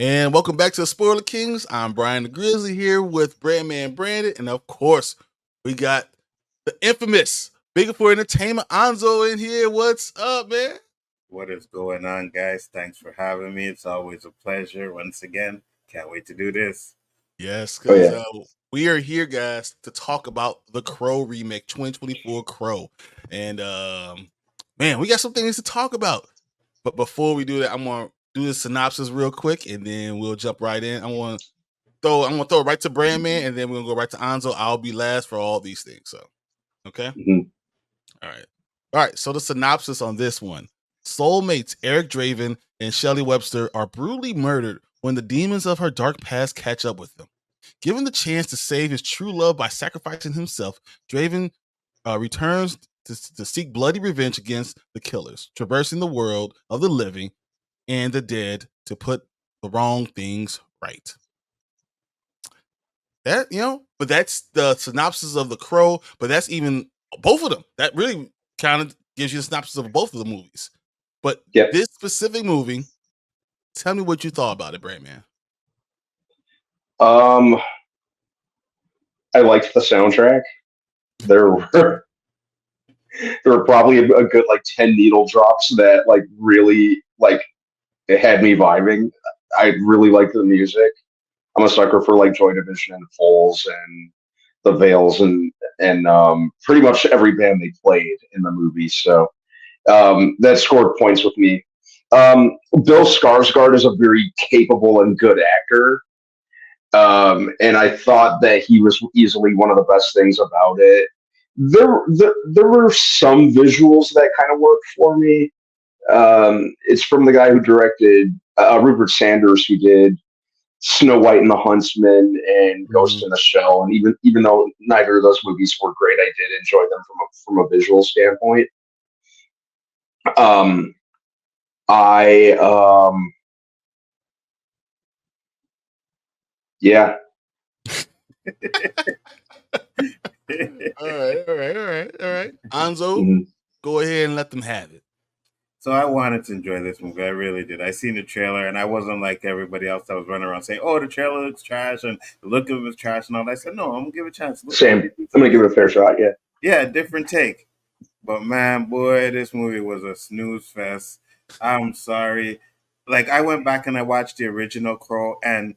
And welcome back to Spoiler Kings. I'm Brian the Grizzly here with Brandman Brandon. And of course, we got the infamous Bigger for Entertainment Anzo in here. What's up, man? What is going on, guys? Thanks for having me. It's always a pleasure. Once again, can't wait to do this. Yes, Oh because yeah. we are here, guys, to talk about the Crow remake, 2024 Crow. And man, we got some things to talk about. But before we do that, I'm gonna do the synopsis real quick and then we'll jump right in. I'm gonna throw it right to Brandman and then we're gonna go right to Anzo. I'll be last for all these things. So okay. Mhm. All right. All right. So the synopsis on this one. Soulmates Eric Draven and Shelley Webster are brutally murdered when the demons of her dark past catch up with them. Given the chance to save his true love by sacrificing himself, Draven returns to seek bloody revenge against the killers, traversing the world of the living and the dead to put the wrong things right. But that's the synopsis of The Crow, but that's even both of them. That really kind of gives you a synopsis of both of the movies. But Yep. this specific movie, tell me what you thought about it, Brandman. I liked the soundtrack. There were there were probably a good like 10 needle drops that like really like it had me vibing. I really like the music. I'm a sucker for like Joy Division and Foals and the Veils and pretty much every band they played in the movie. So that scored points with me. Bill Skarsgård is a very capable and good actor. And I thought that he was easily one of the best things about it. There were some visuals that kind of worked for me. It's from the guy who directed Rupert Sanders, who did Snow White and the Huntsman and Ghost in the Shell. And even though neither of those movies were great, I did enjoy them from a visual standpoint. I yeah. All right. Anzo, Mhm. go ahead and let them have it. So I wanted to enjoy this movie. I really did. I seen the trailer, and I wasn't like everybody else that was running around saying, "Oh, the trailer looks trash," and the look of it was trash, and all that. I said, "No, I'm gonna give it a chance. Same. I'm gonna give it a fair shot. Yeah. Yeah, different take." But man, boy, this movie was a snooze fest. I'm sorry. Like I went back and I watched the original Crow, and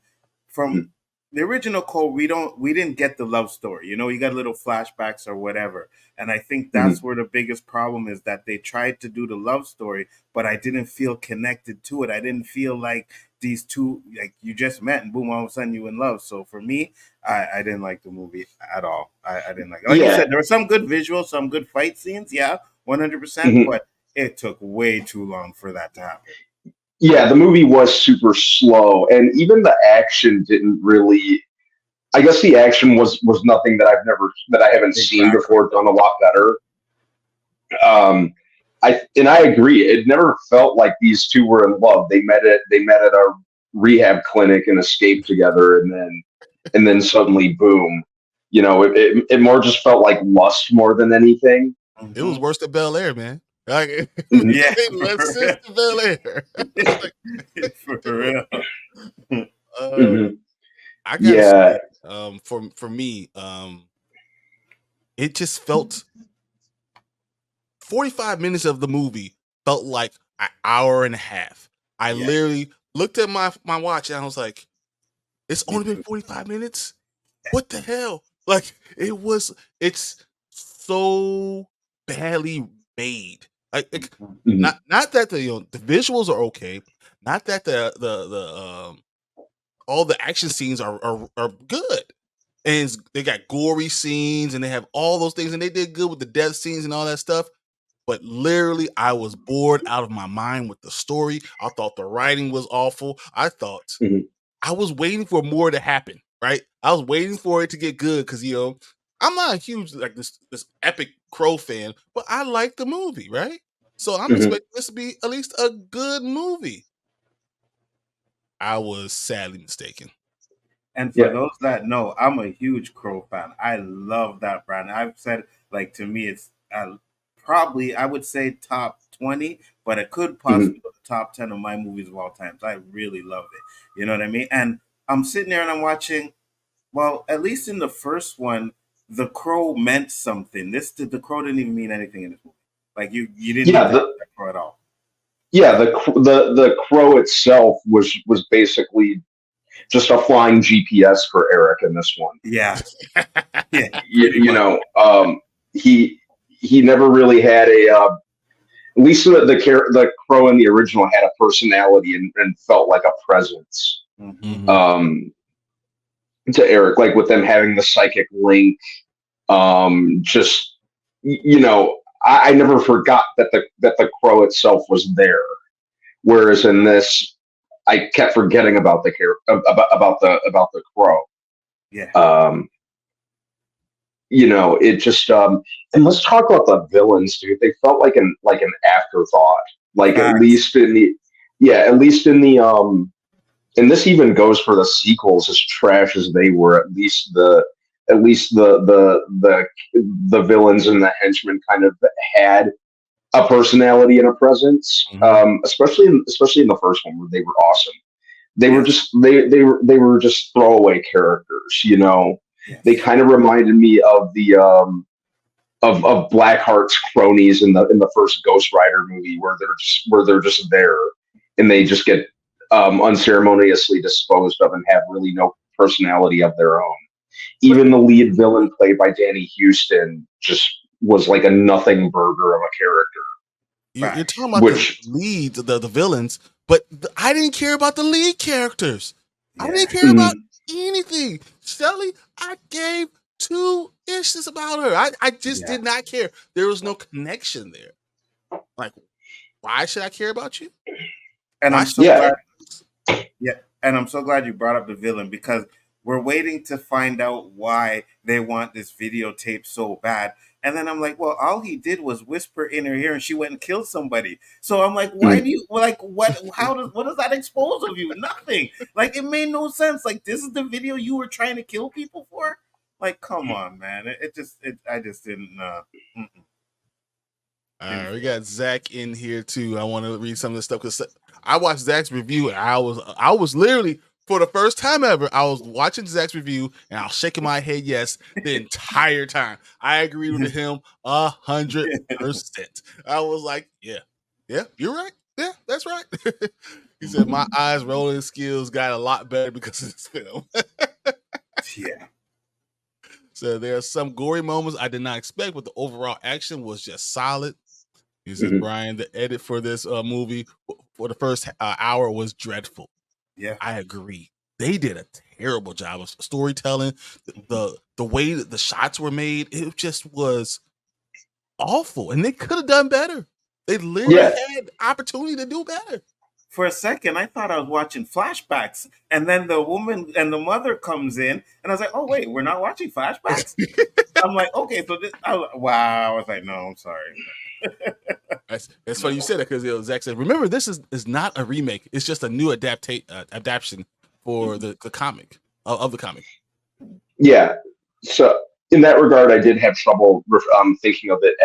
from Mhm. the original Crow, we didn't get the love story. You know, you got little flashbacks or whatever. And I think Mhm. that's where the biggest problem is that they tried to do the love story, but I didn't feel connected to it. I didn't feel like these two like you just met and boom, all of a sudden you in love. So for me, I didn't like the movie at all. I didn't like it. Like you Yeah. said, there were some good visuals, some good fight scenes, yeah, 100%, Mhm. but it took way too long for that to happen. Yeah, the movie was super slow, and even the action didn't really. I guess the action was nothing that I haven't seen Exactly. before done a lot better. I agree. It never felt like these two were in love. They met at a rehab clinic and escaped together, and then suddenly, boom. It more just felt like lust more than anything. It was Mm-hmm. worse than Bel Air, man. Like it Mhm. Yeah, made less for sense than Bel Air. It's real. like, For dude. real. Uh, Mhm. I gotta Yeah. say, for me, it just felt 45 minutes of the movie felt like an hour and a half. I Yeah. literally looked at my watch and I was like, it's only been 45 minutes? What the hell? Like it's so badly made. Like Mhm. not that the visuals are okay, not that the all the action scenes are good. And they got gory scenes and they have all those things and they did good with the death scenes and all that stuff. But literally, I was bored out of my mind with the story. I thought the writing was awful. I thought Mhm. I was waiting for more to happen, right? I was waiting for it to get good because I'm not a huge like this epic Crow fan, but I like the movie, right? So I'm Mhm. expecting this to be at least a good movie. I was sadly mistaken. And for Yeah. those that know, I'm a huge Crow fan. I love that brand. I've said, like, to me, it's probably, I would say, top 20, but it could possibly go the top 10 of my movies of all time. So I really love it. You know what I mean? And I'm sitting there and I'm watching. Well, at least in the first one, the crow meant something. The crow didn't even mean anything in this movie. Like you didn't Yeah, interact with that crow at all. yeah, the crow itself was basically just a flying GPS for Eric in this one. Yeah, yeah, You know, he never really had at least the crow in the original had a personality and felt like a presence. Mm-hmm. To Eric, like with them having the psychic link. Just you know, I never forgot that the crow itself was there. Whereas in this, I kept forgetting about about the crow. Yeah. You know, it just and let's talk about the villains, dude. They felt like an afterthought. Like Facts. at least in the and this even goes for the sequels, as trash as they were. At least the villains and the henchmen kind of had a personality and a presence. Especially in the first one where they were awesome. They were just they were just throwaway characters, you know. Yes. They kind of reminded me of the of Blackheart's cronies in the first Ghost Rider movie, where they're just there and they just get unceremoniously disposed of and have really no personality of their own. Even the lead villain, played by Danny Houston, just was like a nothing burger of a character. You're talking about the leads, the villains, but I didn't care about the lead characters. Yeah. I didn't care about anything. Shelley, I gave 2 issues about her. I just did not care. There was no connection there. Like, why should I care about you? And I'm so glad. Yeah, and I'm so glad you brought up the villain, because we're waiting to find out why they want this videotape so bad. And then I'm like, well, all he did was whisper in her ear and she went and killed somebody. So I'm like, why do you what does that expose of you? Nothing. Like, it made no sense. Like, this is the video you were trying to kill people for? Like, come on, man. I just didn't All right, we got Zach in here too. I want to read some of this stuff because I watched Zach's review and I was literally, for the first time ever, I was watching Zach's review and I was shaking my head yes the entire time. I agreed with him 100%. I was like, yeah, you're right. Yeah, that's right. He said my eyes rolling skills got a lot better because of this film. Yeah. So there are some gory moments I did not expect, but the overall action was just solid. He said, Brian, the edit for this movie for the first hour was dreadful. Yeah, I agree. They did a terrible job of storytelling. The way that the shots were made, it just was awful, and they could have done better. They literally had opportunity to do better. For a second, I thought I was watching flashbacks, and then the woman and the mother comes in, and I was like, "Oh wait, we're not watching flashbacks." I'm like, "Okay, so this." Wow, I was like, "No, I'm sorry." That's funny you said it, because Zach said, "Remember, this is not a remake; it's just a new adaptation for the comic of the comic." Yeah. So in that regard, I did have trouble thinking of it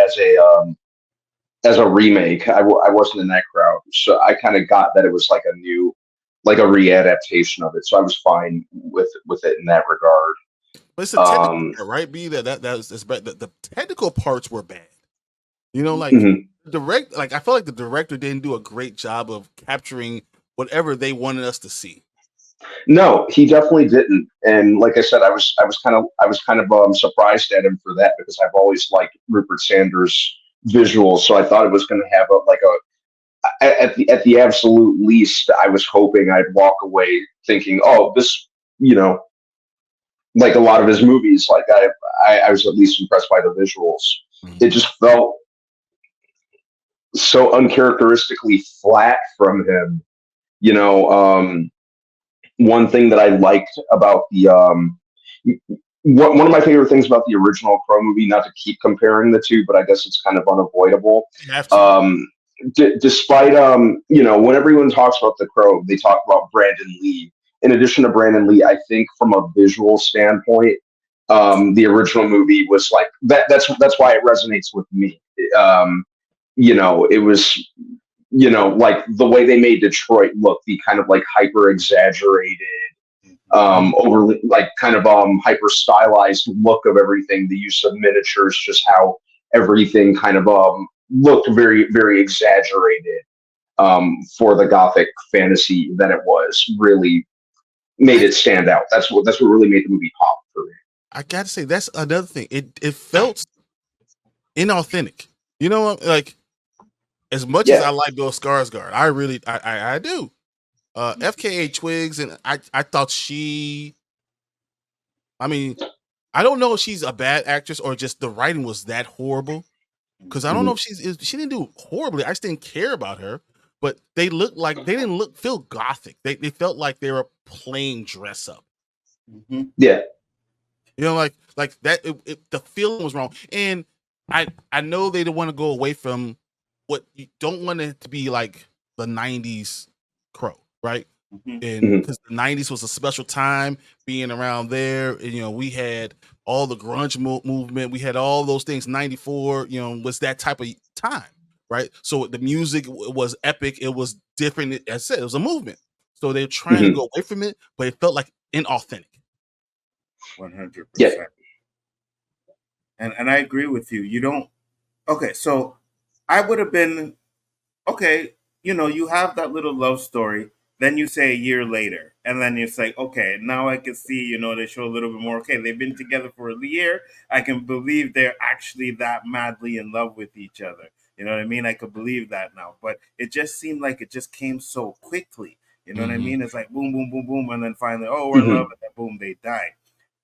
as a remake. I wasn't in that crowd, so I kind of got that it was like a readaptation of it. So I was fine with it in that regard. But it's a technical part, right? B that's bad. The technical parts were bad. You know, like I felt like the director didn't do a great job of capturing whatever they wanted us to see. No, he definitely didn't. And like I said, I was kind of surprised at him for that, because I've always liked Rupert Sanders' visuals. So I thought it was going to have at the absolute least, I was hoping I'd walk away thinking, oh, this, you know, like a lot of his movies, like I was at least impressed by the visuals. It just felt so uncharacteristically flat from him. You know, one thing that I liked about the one of my favorite things about the original Crow movie, not to keep comparing the two, but I guess it's kind of unavoidable. You have to. Despite you know, when everyone talks about the Crow, they talk about Brandon Lee. In addition to Brandon Lee, I think from a visual standpoint, the original movie was like that. That's why it resonates with me. You know, it was you know, like the way they made Detroit look, the kind of like hyper exaggerated, overly like kind of hyper stylized look of everything, the use of miniatures, just how everything kind of looked very, very exaggerated for the gothic fantasy that it was, really made it stand out. That's what really made the movie pop for me. I gotta say that's another thing. It felt inauthentic. You know, like as much as Yeah. I like Bill Skarsgård, I really I do. FKA Twigs, and I thought she. I mean, I don't know if she's a bad actress or just the writing was that horrible. Because I don't know if she didn't do horribly. I just didn't care about her. But they looked like they didn't feel gothic. They felt like they were playing dress up. Yeah. You know, like that. The feeling was wrong, and I know they don't want to go away from what you don't want it to be like the '90s Crow, right? And because the '90s was a special time being around there, and you know we had all the grunge movement, we had all those things. '94, you know, was that type of time, right? So the music was epic. It was different. As I said, it was a movement. So they're trying to go away from it, but it felt like inauthentic. 100%. Yeah. And I agree with you. You don't. Okay, so I would have been okay. You know, you have that little love story. Then you say a year later, and then it's like, okay, now I can see. You know, they show a little bit more. Okay, they've been together for a year. I can believe they're actually that madly in love with each other. You know what I mean? I could believe that now. But it just seemed like it just came so quickly. You know what I mean? It's like boom, boom, boom, boom, and then finally, oh, we're in love, and then boom, they die.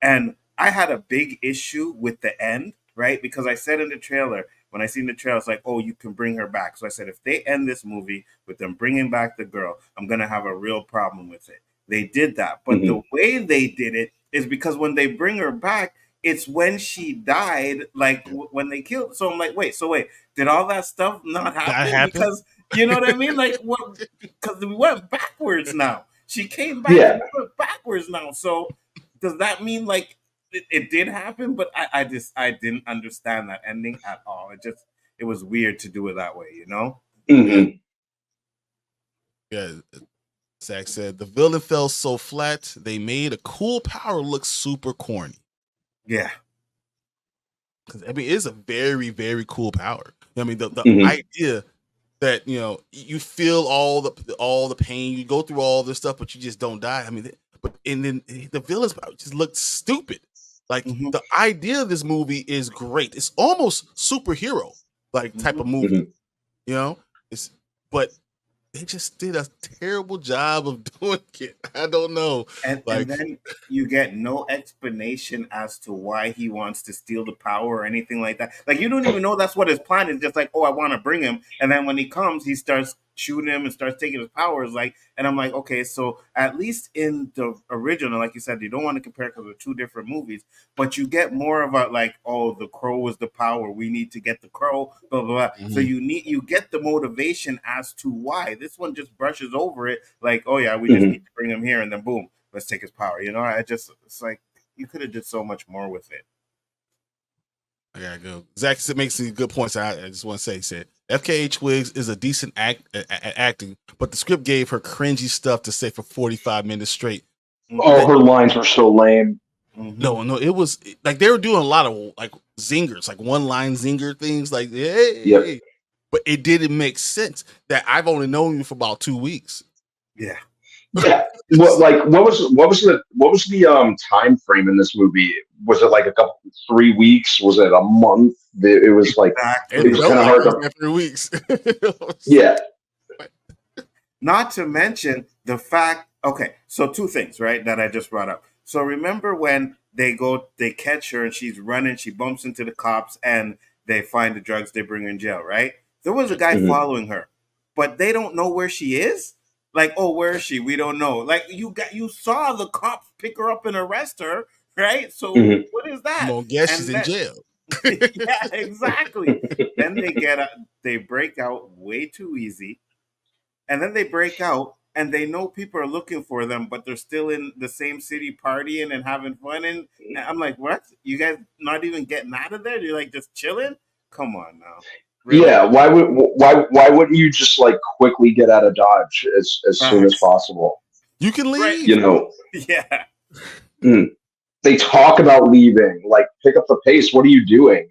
And I had a big issue with the end, right? Because I said in the trailer, when I seen the trailer, it's like, oh, you can bring her back. So I said, if they end this movie with them bringing back the girl, I'm going to have a real problem with it. They did that. But the way they did it is because when they bring her back, it's when she died, like when they killed. So I'm like, wait, did all that stuff not happen? Because you know what I mean? Like, what? Because we went backwards now. She came back and we went backwards now. So does that mean like it did happen? But I didn't understand that ending at all. It was weird to do it that way, you know? Yeah. Zach said the villain fell so flat they made a cool power look super corny. Yeah. Because I mean, it's a very, very cool power. I mean, the idea that you know you feel all the pain, you go through all this stuff, but you just don't die. I mean, and then the villain's power just looked stupid. Like the idea of this movie is great. It's almost superhero like type of movie, you know. But they just did a terrible job of doing it. I don't know. And then you get no explanation as to why he wants to steal the power or anything like that. Like you don't even know that's what his plan is. Just like, oh, I want to bring him, and then when he comes, he starts shooting him and starts taking his powers. Like, and I'm like, okay, so at least in the original, like you said, you don't want to compare because they're two different movies, but you get more of a like, oh, the crow is the power. We need to get the crow, blah blah blah. So you get the motivation as to why. This one just brushes over it, like, oh yeah, we just need to bring him here, and then boom, let's take his power. You know, it's like you could have did so much more with it. I gotta go. Zach makes some good points. I just want to say, he said FKA Twigs is a decent acting, but the script gave her cringy stuff to say for 45 minutes straight. Oh, her lines were so lame. No, it was like they were doing a lot of like zingers, like one line zinger things, like hey, but it didn't make sense that I've only known you for about 2 weeks. Yeah. Yeah. What was the time frame in this movie? Was it like 3 weeks? Was it a month? It was like it was kind of hard. 3 weeks. Yeah. Not to mention the fact. Okay, so two things, right, that I just brought up. So remember when they catch her and she's running, she bumps into the cops and they find the drugs, they bring her in jail, right? There was a guy following her, but they don't know where she is. Like, oh, where is she? We don't know. Like you saw the cops pick her up and arrest her, right? So what is that? Well, guess she's in jail. Yeah, exactly. Then they break out way too easy, and then they break out and they know people are looking for them, but they're still in the same city partying and having fun. And I'm like, what? You guys not even getting out of there? You're like just chilling? Come on now. Really? Yeah, why wouldn't you just like quickly get out of Dodge as soon as Facts. possible? You can Right. leave. You know, Yeah. they talk about leaving, like pick up the pace. What are you doing?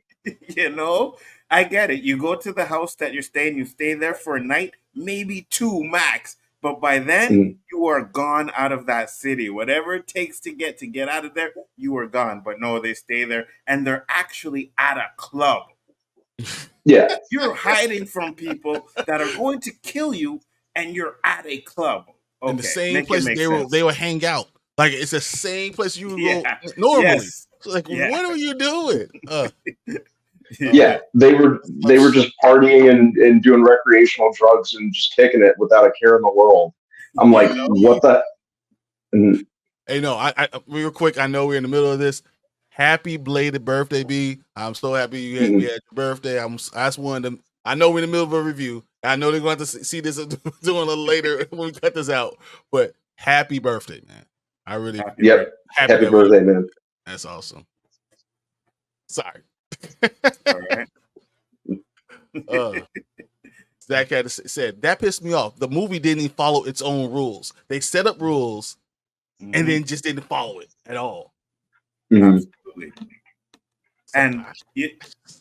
You know, I get it. You go to the house that you're staying, you stay there for a night, maybe two max. But by then, Mm. you are gone out of that city. Whatever it takes to get out of there, you are gone. But no, they stay there and they're actually at a club. Yeah, You're hiding from people that are going to kill you and you're at a club. In the Okay, same make it place make they sense. will hang out. Like it's the same place you would go Yeah. normally. Yes. So, like, Yeah. what are you doing? yeah. They were just partying and doing recreational drugs and just kicking it without a care in the world. I'm You like, know? what the? Mm. Hey, no, I real quick. I know we're in the middle of this. Happy belated birthday, B. I'm so happy we had your birthday. I just wanted them. I know we're in the middle of a review. I know they're going to see this doing a little later when we cut this out. But happy birthday, man! I really Happy Yep. birthday. happy Happy that birthday, man. That's awesome. Sorry. All right. Zach had said that pissed me off. The movie didn't even follow its own rules. They set up rules and then just didn't follow it at all. Mhm. Absolutely. So, And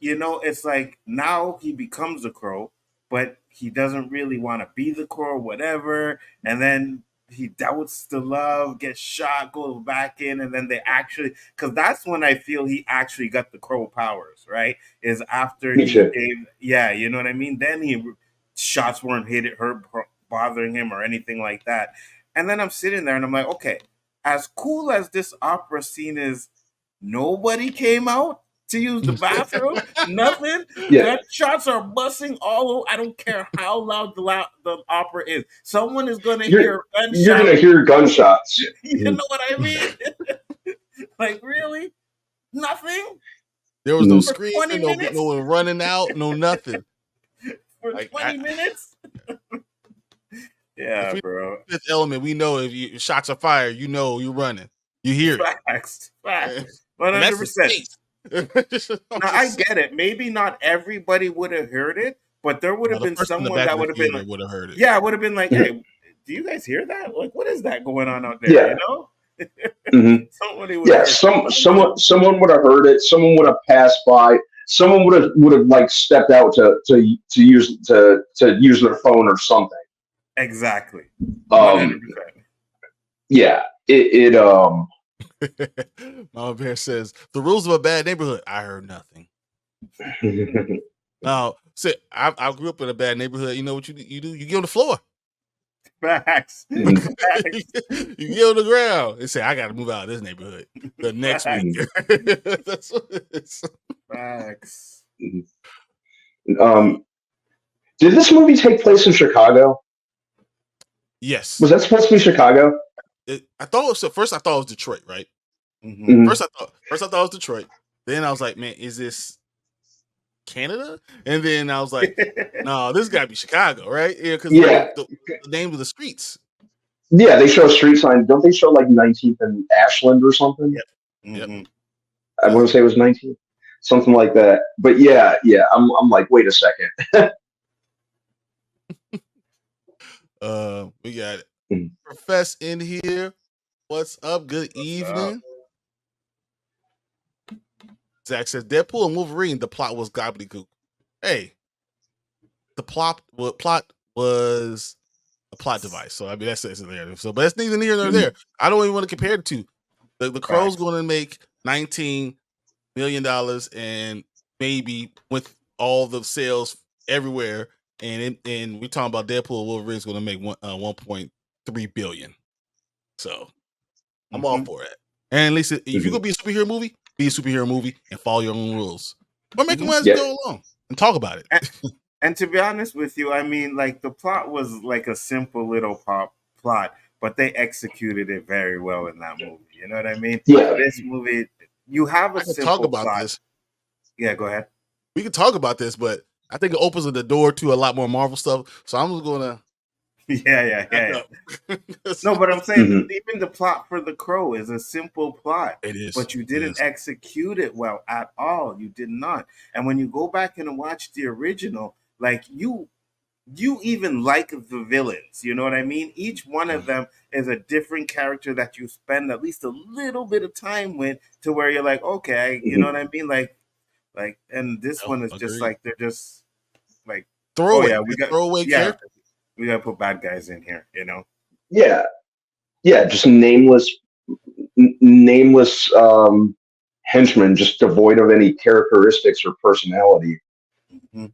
you know, it's like now he becomes a crow, but he doesn't really want to be the crow or whatever. And then he doubts the love, gets shot, goes back in, and then they actually, because that's when I feel he actually got the crow powers, right? Is after Me he too. gave, yeah, you know what I mean? Then he shots weren't bothering him or anything like that. And then I'm sitting there and I'm like, okay, as cool as this opera scene is, nobody came out to use the bathroom. Nothing. Yeah, Gunshots are busting all over. I don't care how loud the opera is. Someone is going to you're hear a you're gunshot. gonna hear gunshots. You know what I mean? Like, really? Nothing? there was no Mhm. For screaming, 20 no minutes? one running out, no nothing. For Like 20 minutes? Yeah, if we bro. fifth element, we know if shots are fired, you know you're running. You hear it. Facts. Facts. And that's the 100%. space. Now, I get it. Maybe not everybody would have heard it, but there would have The been person in the someone back that of the would have been theater like, would have heard it. yeah, would have been like, Mhm. hey, do you guys hear that? Like, what is that going on out there? Yeah. You know? Mhm. Somebody would Yeah, have heard someone would have heard it. Someone would have passed by. Someone would have like stepped out to use their phone or something. Exactly. Um, 100%. yeah, it Mama Bear says the rules of a bad neighborhood. I heard nothing. Now, I grew up in a bad neighborhood. You know what you do? You get on the floor. Facts. Mhm. Facts. You get on the ground and say, "I got to move out of this neighborhood the next week." That's what it is. Facts. Did this movie take place in Chicago? Yes, Was that supposed to be Chicago? I thought it was at first. I thought it was Detroit, right? Mhm. Mhm. First, I thought it was Detroit. Then I was like, "Man, is this Canada?" And then I was like, "No, this got to be Chicago, right?" Yeah, because Yeah. the name of the streets. Yeah, they show a street sign. Don't they show like 19th and Ashland or something? Yep. Mhm. I want to say it was 19th, something like that. But yeah, I'm like, wait a second. We got Mhm. Profess in here. What's up? Good evening. Zach says Deadpool and Wolverine. The plot was gobbledygook. Hey, the plot was a plot device. So I mean that's in there. So, but that's neither here nor there. I don't even want to compare the two. The Crow's going to make $19 million, and maybe with all the sales everywhere, and we're talking about Deadpool and Wolverine is going to make 1.3 billion. So I'm all for it. And at least if you're gonna be a superhero movie, be a superhero movie and follow your own rules, or make them as you go along and talk about it. And to be honest with you, I mean, like the plot was like a simple little plot, but they executed it very well in that movie. You know what I mean? Yeah. This movie, you have a I can simple talk about plot. this. Yeah, go ahead. We can talk about this, but I think it opens the door to a lot more Marvel stuff. So I'm just gonna Yeah. Back up. No, but I'm saying Mhm. even the plot for The Crow is a simple plot, It is. but you It didn't is. execute it well at all. You did not. And when you go back and watch the original, like you even like the villains. You know what I mean? Each one of Mhm. them is a different character that you spend at least a little bit of time with, to where you're like, okay, you know Mhm. what I mean? Like, and this No, one is just agreed. like they're just like, oh Throwaway. yeah, The throwaway yeah, character. we gotta put bad guys in here. You know? Yeah, yeah, just nameless henchmen, just devoid of any characteristics or personality. Mhm.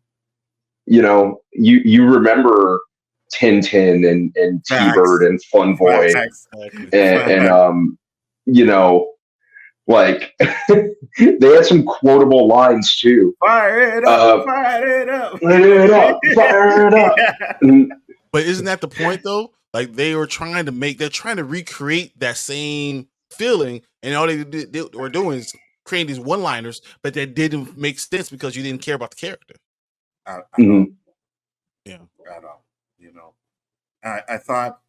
You know, you remember Tintin and T-Bird Facts, and Fun Boy facts, Exactly. and facts. you know, like they had some quotable lines too. Fire it up, Uh, fire it up. You know Fire what it I up, fire it mean? up. Yeah. Mm, But isn't that the point though? Like they're trying to recreate that same feeling, and all they were doing is creating these one-liners, but that didn't make sense because you didn't care about the character. At all, mhm, Yeah. at all. You know, I thought,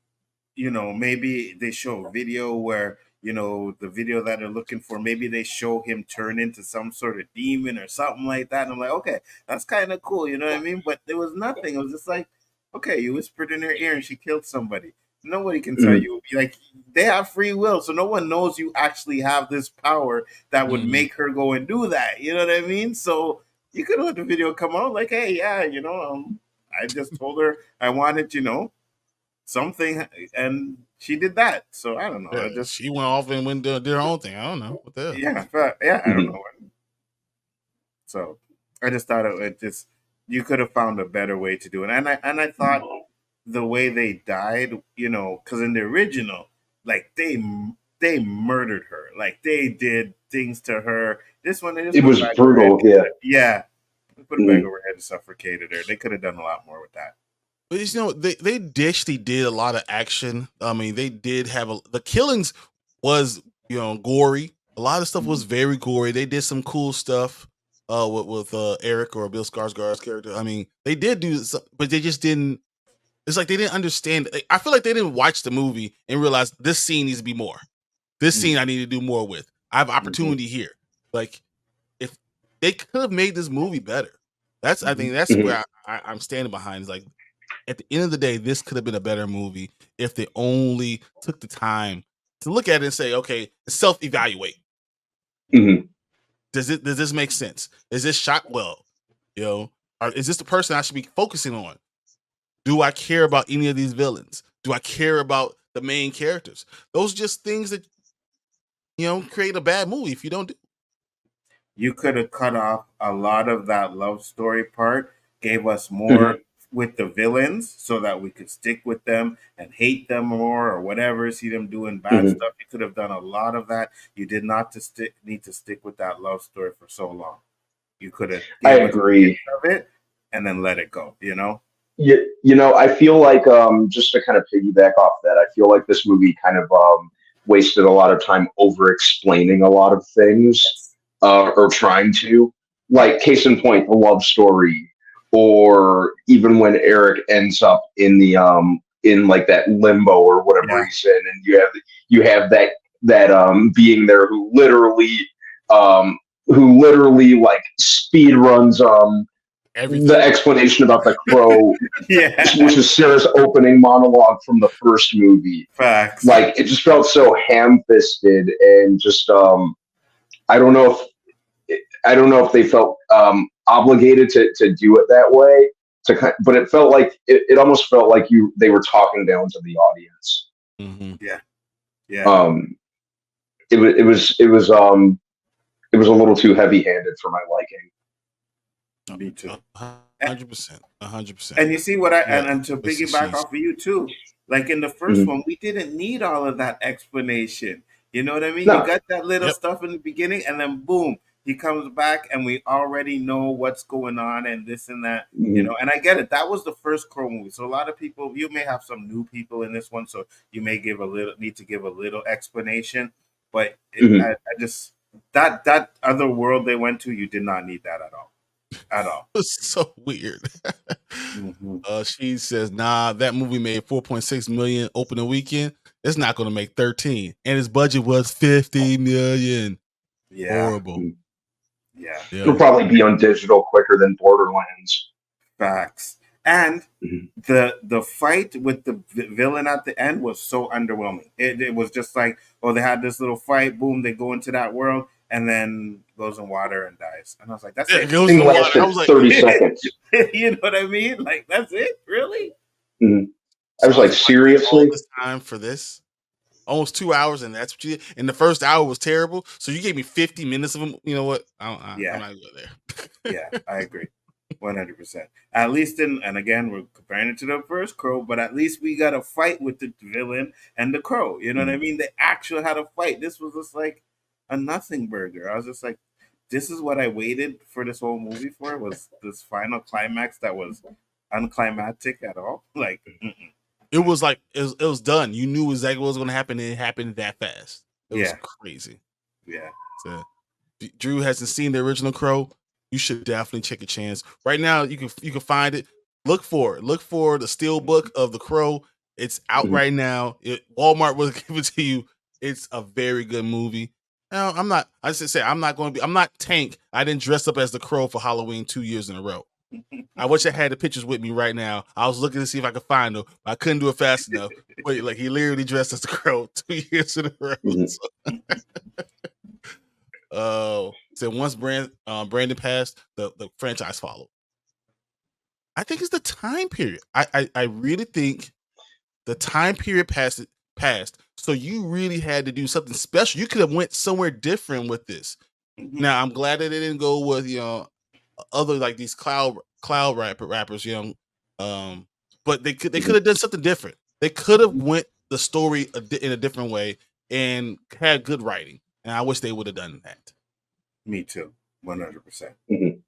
maybe they show a video where, the video that they're looking for, maybe they show him turn into some sort of demon or something like that. And I'm like, okay, that's kind of cool, you know what I mean? But there was nothing. It was just like, okay, you whispered in her ear and she killed somebody. Nobody can tell mhm. you, like, they have free will, so no one knows you actually have this power that would Mhm. make her go and do that. You know what I mean? So you could let the video come out like, hey, yeah, I just told her I wanted, something, and she did that. So I don't know. Yeah. I just, She went off and did her own thing. I don't know what the hell. yeah, but yeah, I don't Mhm. know. So I just thought it just, you could have found a better way to do it, and I thought the way they died, because in the original, like they murdered her, like they did things to her. This one they just It put a was bag over her head. brutal. Yeah. Yeah, they put a bag Mhm. over her head and suffocated her. They could have done a lot more with that. But they actually did a lot of action. I mean, they did have the killings was gory. A lot of stuff was very gory. They did some cool stuff with Eric or Bill Skarsgård's character. I mean, they did do some, but they just didn't. It's like they didn't understand. I feel like they didn't watch the movie and realize this scene needs to be more. This scene I need to do more with. I have Mhm. opportunity here. Like if they could have made this movie better. I Mhm. think that's Mhm. where I'm standing behind. Is like at the end of the day, this could have been a better movie if they only took the time to look at it and say, okay, self-evaluate. Mhm. Does this make sense? Is this shot well? Or is this the person I should be focusing on? Do I care about any of these villains? Do I care about the main characters? Those are just things that create a bad movie if you don't do. You could have cut off a lot of that love story part, gave us Mhm. more with the villains so that we could stick with them and hate them more or whatever, see them doing bad Mhm. stuff. You could have done a lot of that. You did not need to stick with that love story for so long. You could have I gave us agree. bits of it and then let it go, you know? I feel like just to kind of piggyback off that, I feel like this movie kind of wasted a lot of time over explaining a lot of things, Yes. or trying to, like case in point, the love story, or even when Eric ends up in the in like that limbo or whatever Yeah. he's in, and you have that being there um who literally like speed runs the Everything. explanation about the crow, Yeah. which is Sarah's opening monologue from the first movie. Facts. Like it just felt so ham-fisted and just I don't know if they felt obligated to do it that way. But it felt like it almost felt like they were talking down to the audience. Mm-hmm. Yeah. Yeah. Um, it was a little too heavy-handed for my liking. Me too. 100%. 100%. And you see what Yeah. and to Wasted piggyback cheese. off of you too, like in the first Mhm. one, we didn't need all of that explanation. You know what I mean? You No. got that little Yep. stuff in the beginning, and then boom, he comes back, and we already know what's going on and this and that. Mhm. And I get it. That was the first Crow movie, so a lot of people, you may have some new people in this one, so you may need to give a little explanation. But Mhm. I just that other world they went to, you did not need that at all. at all. It's so weird. Mhm. She says, "Nah, that movie made 4.6 million opening weekend. It's not going to make 13, and its budget was 50 million. Yeah, Horrible. yeah, It'll Yeah, probably be on digital quicker than Borderlands. facts. And Mhm. the fight with the villain at the end was so underwhelming. It was just like, oh, they had this little fight, boom, they go into that world, and then goes in water and dies. And I was like, that's yeah, it. it goes Thing in the water. I lasted was like, 30 seconds. You know what I mean? Like, that's it, really? Mhm. I so was I like, was watching all seriously? this time for this, almost 2 hours, and that's what you did. And the first hour was terrible. So you gave me 50 minutes of them. You know what? I'm Yeah, not going there. yeah, I agree. 100%. At least and again, we're comparing it to the first Crow, but at least we got a fight with the villain and the Crow. You know what I mean? They actually had a fight. This was just like a nothing burger. I was just like, this is what I waited for this whole movie for, was this final climax that was unclimactic at all. Like, mm-mm. It was like it was done. You knew exactly what was going to happen, and it happened that fast. It was Yeah, crazy. yeah. So, if Drew hasn't seen the original Crow, you should definitely take a chance. Right now, you can find it. Look for it. Look for the steel book of the Crow. It's out Mhm. right now. Walmart will give it to you. It's a very good movie. Now, I'm not. I just say I'm not going to be. I'm not Tank. I didn't dress up as the Crow for Halloween 2 years in a row. I wish I had the pictures with me right now. I was looking to see if I could find them, but I couldn't do it fast enough. Wait, like he literally dressed as the Crow 2 years in a row. Mhm. So once Brandon passed, the franchise followed. I think it's the time period. I really think the time period passed. So you really had to do something special. You could have went somewhere different with this. Mhm. Now I'm glad that they didn't go with other like these cloud rappers, but they could have done something different. They could have went the story in a different way and had good writing. And I wish they would have done that. Me too. 100%. Mhm.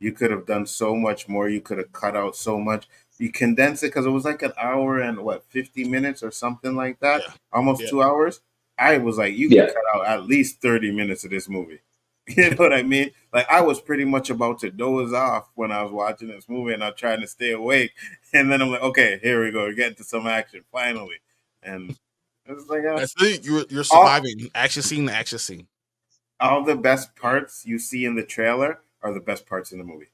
You could have done so much more. You could have cut out so much. You condense it because it was like an hour and what, 50 minutes or something like that, Yeah, almost yeah. 2 hours. I was like, you Yeah. could cut out at least 30 minutes of this movie. You know what I mean? Like, I was pretty much about to doze off when I was watching this movie and I'm trying to stay awake. And then I'm like, okay, here we go. We're getting to some action finally. And it was like, I think you're all, surviving action scene to action scene. all the best parts you see in the trailer are the best parts in the movie.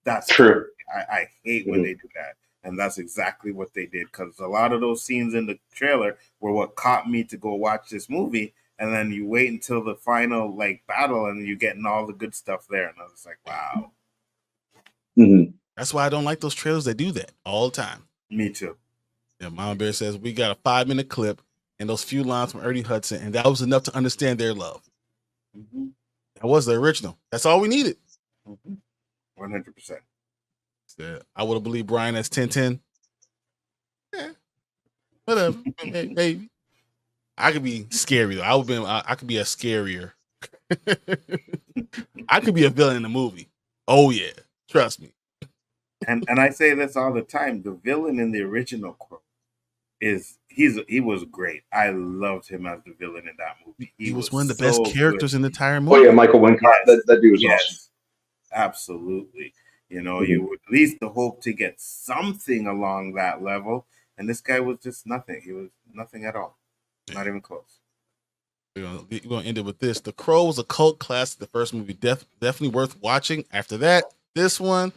That's True. I hate when Mhm. they do that. And that's exactly what they did, because a lot of those scenes in the trailer were what caught me to go watch this movie. And then you wait until the final like battle and you're getting all the good stuff there. And I was like, wow, Mhm. That's why I don't like those trailers that do that all the time. me too. Yeah, Mama Bear says we got a 5-minute clip and those few lines from Ernie Hudson, and that was enough to understand their love. Mm-hmm. That was the original. That's all we needed. 100%. So, I would have believed Brian as 1010. Yeah, whatever. Maybe. I could be scary though. I could be a scarier. I could be a villain in the movie. Oh yeah, trust me. And I say this all the time. The villain in the original Crow he was great. I loved him as the villain in that movie. He was was one of the so best characters good. in the entire Oh movie. yeah, Michael Wincott. Yes, That dude was awesome. yes, absolutely. You know, Mhm. you would at least hope to get something along that level, and this guy was just nothing. He was nothing at all, not even close. We're gonna end it with this. The Crow was a cult classic. The first movie, definitely worth watching. After that, this one, ...